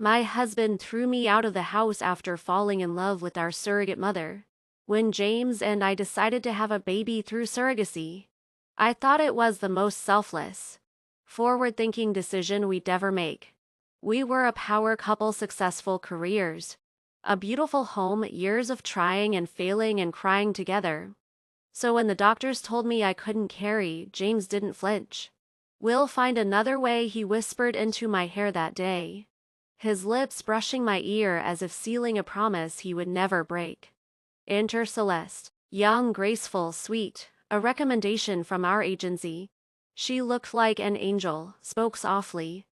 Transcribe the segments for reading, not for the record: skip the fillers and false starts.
My husband threw me out of the house after falling in love with our surrogate mother. When James and I decided to have a baby through surrogacy, I thought it was the most selfless, forward-thinking decision we'd ever make. We were a power couple, successful careers, a beautiful home, years of trying and failing and crying together. So when the doctors told me I couldn't carry, James didn't flinch. "We'll find another way," he whispered into my hair that day, his lips brushing my ear as if sealing a promise he would never break. Enter Celeste, young, graceful, sweet, a recommendation from our agency. She looked like an angel, spoke softly,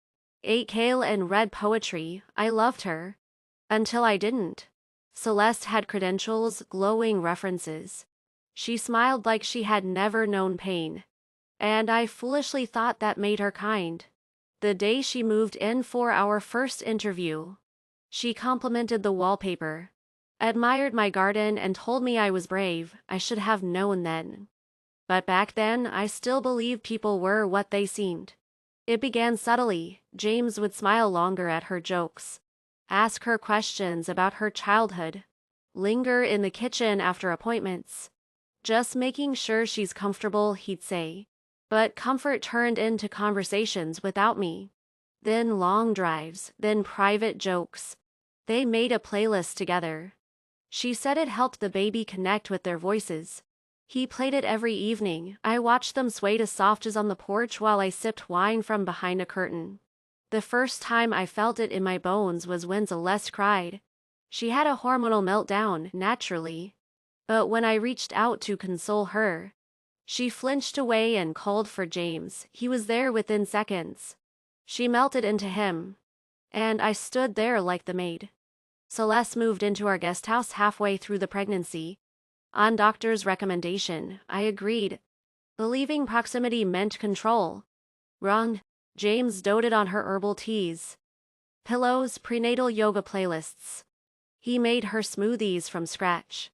ate kale and read poetry. I loved her. Until I didn't. Celeste had credentials, glowing references. She smiled like she had never known pain. And I foolishly thought that made her kind. The day she moved in for our first interview, she complimented the wallpaper, admired my garden, and told me I was brave. I should have known then. But back then, I still believed people were what they seemed. It began subtly. James would smile longer at her jokes, ask her questions about her childhood, linger in the kitchen after appointments. "Just making sure she's comfortable," he'd say. But comfort turned into conversations without me. Then long drives, then private jokes. They made a playlist together. She said it helped the baby connect with their voices. He played it every evening. I watched them sway to soft jazz on the porch while I sipped wine from behind a curtain. The first time I felt it in my bones was when Celeste cried. She had a hormonal meltdown, naturally. But when I reached out to console her, she flinched away and called for James. He was there within seconds. She melted into him, and I stood there like the maid. Celeste moved into our guest house halfway through the pregnancy. On doctor's recommendation, I agreed, believing proximity meant control. Wrong. James doted on her herbal teas, pillows, prenatal yoga playlists. He made her smoothies from scratch.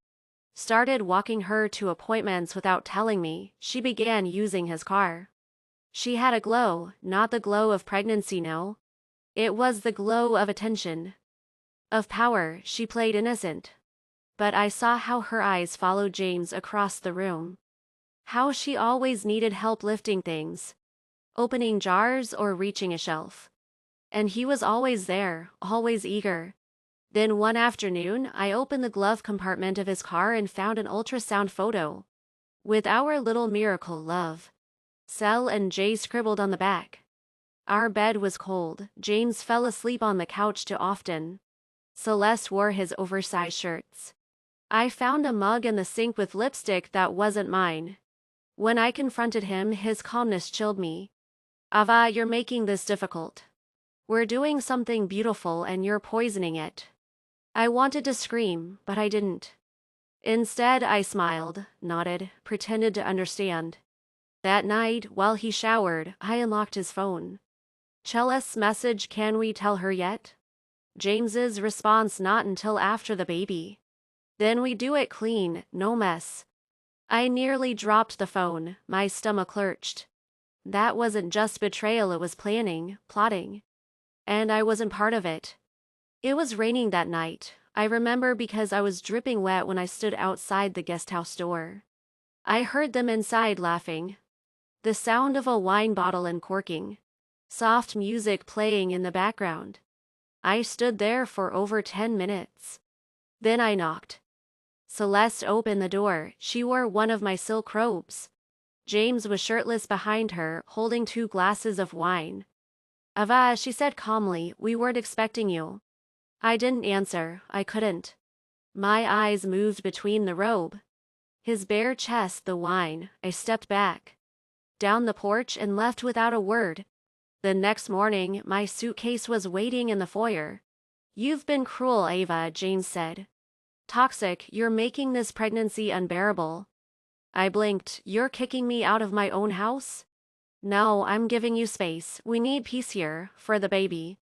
Started walking her to appointments without telling me. She began using his car. She had a glow, not the glow of pregnancy, no. It was the glow of attention, of power. She played innocent. But I saw how her eyes followed James across the room. How she always needed help lifting things, opening jars or reaching a shelf. And he was always there, always eager. Then one afternoon, I opened the glove compartment of his car and found an ultrasound photo with our little miracle, love, Cell and J scribbled on the back. Our bed was cold. James fell asleep on the couch too often. Celeste wore his oversized shirts. I found a mug in the sink with lipstick that wasn't mine. When I confronted him, his calmness chilled me. "Ava, you're making this difficult. We're doing something beautiful and you're poisoning it." I wanted to scream, but I didn't. Instead, I smiled, nodded, pretended to understand. That night, while he showered, I unlocked his phone. Celeste's message, "Can we tell her yet?" James's response, "Not until after the baby. Then we do it clean, no mess." I nearly dropped the phone. My stomach lurched. That wasn't just betrayal, it was planning, plotting. And I wasn't part of it. It was raining that night. I remember because I was dripping wet when I stood outside the guest house door. I heard them inside laughing. The sound of a wine bottle uncorking. Soft music playing in the background. I stood there for over 10 minutes. Then I knocked. Celeste opened the door. She wore one of my silk robes. James was shirtless behind her, holding 2 glasses of wine. "Ava," she said calmly, "we weren't expecting you." I didn't answer. I couldn't. My eyes moved between the robe, his bare chest, the wine. I stepped back, down the porch, and left without a word. The next morning, my suitcase was waiting in the foyer. "You've been cruel, Ava," James said. "Toxic. You're making this pregnancy unbearable." I blinked. "You're kicking me out of my own house?" "No, I'm giving you space. We need peace here, for the baby."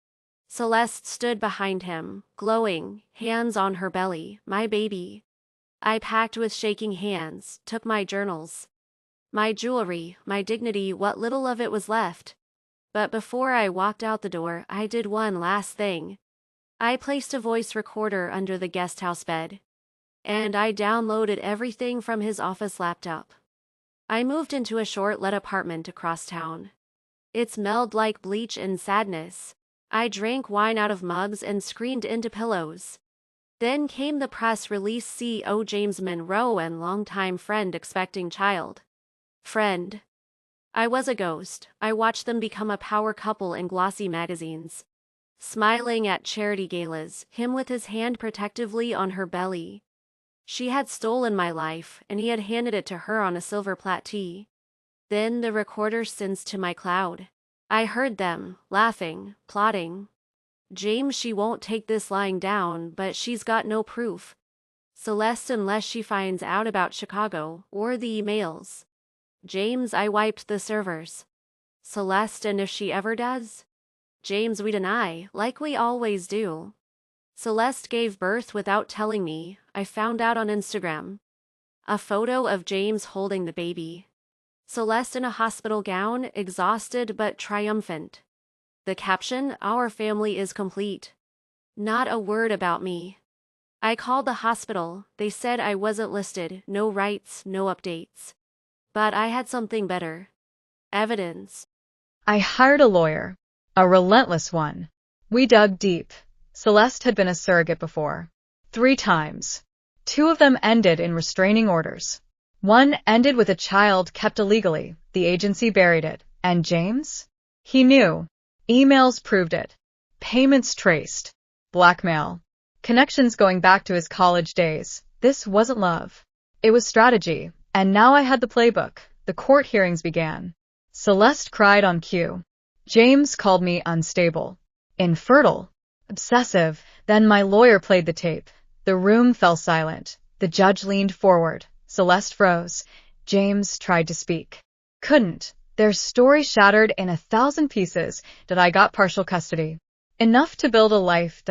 Celeste stood behind him, glowing, hands on her belly. "My baby." I packed with shaking hands, took my journals, my jewelry, my dignity, what little of it was left. But before I walked out the door, I did one last thing. I placed a voice recorder under the guest house bed, and I downloaded everything from his office laptop. I moved into a short-let apartment across town. It smelled like bleach and sadness. I drank wine out of mugs and screamed into pillows. Then came the press release: CEO James Monroe and longtime friend expecting child. Friend. I was a ghost. I watched them become a power couple in glossy magazines. Smiling at charity galas, him with his hand protectively on her belly. She had stolen my life, and he had handed it to her on a silver platter. Then the recorder sends to my cloud. I heard them, laughing, plotting. James, she won't take this lying down, but she's got no proof. Celeste, unless she finds out about Chicago, or the emails. James, I wiped the servers. Celeste, and if she ever does? James, we deny, like we always do. Celeste gave birth without telling me. I found out on Instagram. A photo of James holding the baby. Celeste in a hospital gown, exhausted but triumphant. The caption: "Our family is complete." Not a word about me. I called the hospital. They said I wasn't listed, no rights, no updates. But I had something better. Evidence. I hired a lawyer. A relentless one. We dug deep. Celeste had been a surrogate before. 3 times. 2 of them ended in restraining orders. 1 ended with a child kept illegally. The agency buried it. And James? He knew. Emails proved it. Payments traced. Blackmail. Connections going back to his college days. This wasn't love. It was strategy. And now I had the playbook. The court hearings began. Celeste cried on cue. James called me unstable, infertile, obsessive. Then my lawyer played the tape. The room fell silent. The judge leaned forward. Celeste froze. James tried to speak. Couldn't. Their story shattered in 1,000 pieces. That I got partial custody. Enough to build a life.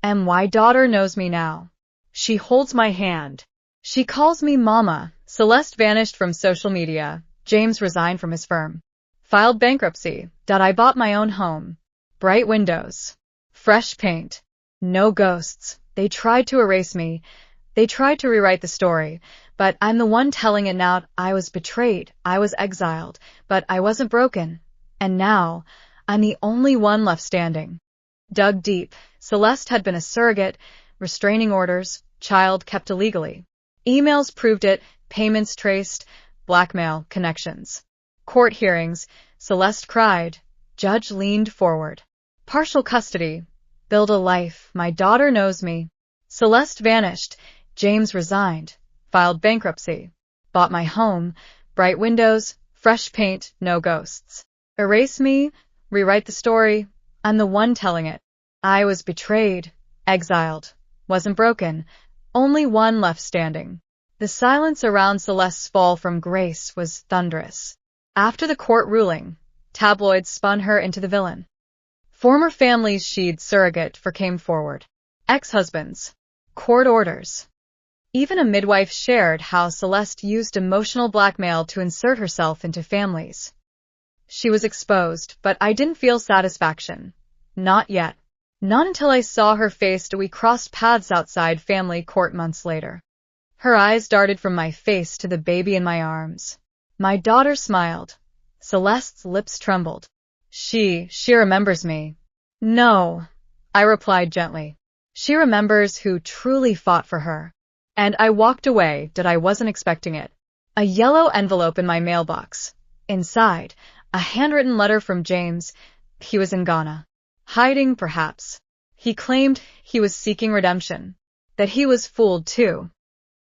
My daughter knows me now. She holds my hand. She calls me Mama. Celeste vanished from social media. James resigned from his firm. Filed bankruptcy. I bought my own home. Bright windows. Fresh paint. No ghosts. They tried to erase me. They tried to rewrite the story. But I'm the one telling it now. I was betrayed. I was exiled. But I wasn't broken. And now, I'm the only one left standing. Dug deep. Celeste had been a surrogate. Restraining orders. Child kept illegally. Emails proved it. Payments traced. Blackmail. Connections. Court hearings. Celeste cried. Judge leaned forward. Partial custody. Build a life. My daughter knows me. Celeste vanished. James resigned. Filed bankruptcy. Bought my home. Bright windows. Fresh paint. No ghosts. Erase me. Rewrite the story. I'm the one telling it. I was betrayed. Exiled. Wasn't broken. Only one left standing. The silence around Celeste's fall from grace was thunderous. After the court ruling, tabloids spun her into the villain. Former families she'd surrogate for came forward. Ex-husbands. Court orders. Even a midwife shared how Celeste used emotional blackmail to insert herself into families. She was exposed, but I didn't feel satisfaction. Not yet. Not until I saw her face. We crossed paths outside family court months later. Her eyes darted from my face to the baby in my arms. My daughter smiled. Celeste's lips trembled. She remembers me. No, I replied gently. She remembers who truly fought for her. And I walked away. I wasn't expecting it. A yellow envelope in my mailbox. Inside, a handwritten letter from James. He was in Ghana. Hiding, perhaps. He claimed he was seeking redemption. That he was fooled too.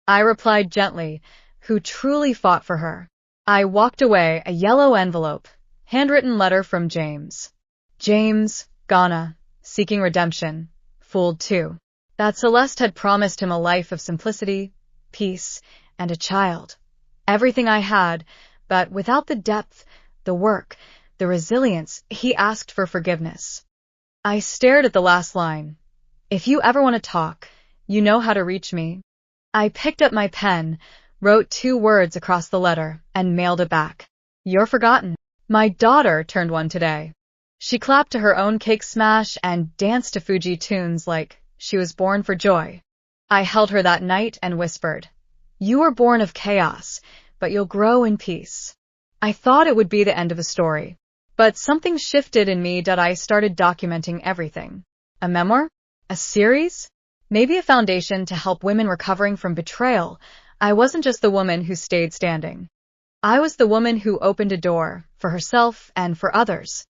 I replied gently, who truly fought for her. I walked away. A yellow envelope. Handwritten letter from James. James, Ghana, seeking redemption. Fooled too. That Celeste had promised him a life of simplicity, peace, and a child. Everything I had, but without the depth, the work, the resilience. He asked for forgiveness. I stared at the last line. If you ever want to talk, you know how to reach me. I picked up my pen, wrote 2 words across the letter, and mailed it back. You're forgotten. My daughter turned 1 today. She clapped to her own cake smash and danced to Fuji tunes like she was born for joy. I held her that night and whispered, "You were born of chaos, but you'll grow in peace." I thought it would be the end of the story. But something shifted in me that I started documenting everything. A memoir? A series? Maybe a foundation to help women recovering from betrayal. I wasn't just the woman who stayed standing. I was the woman who opened a door for herself and for others.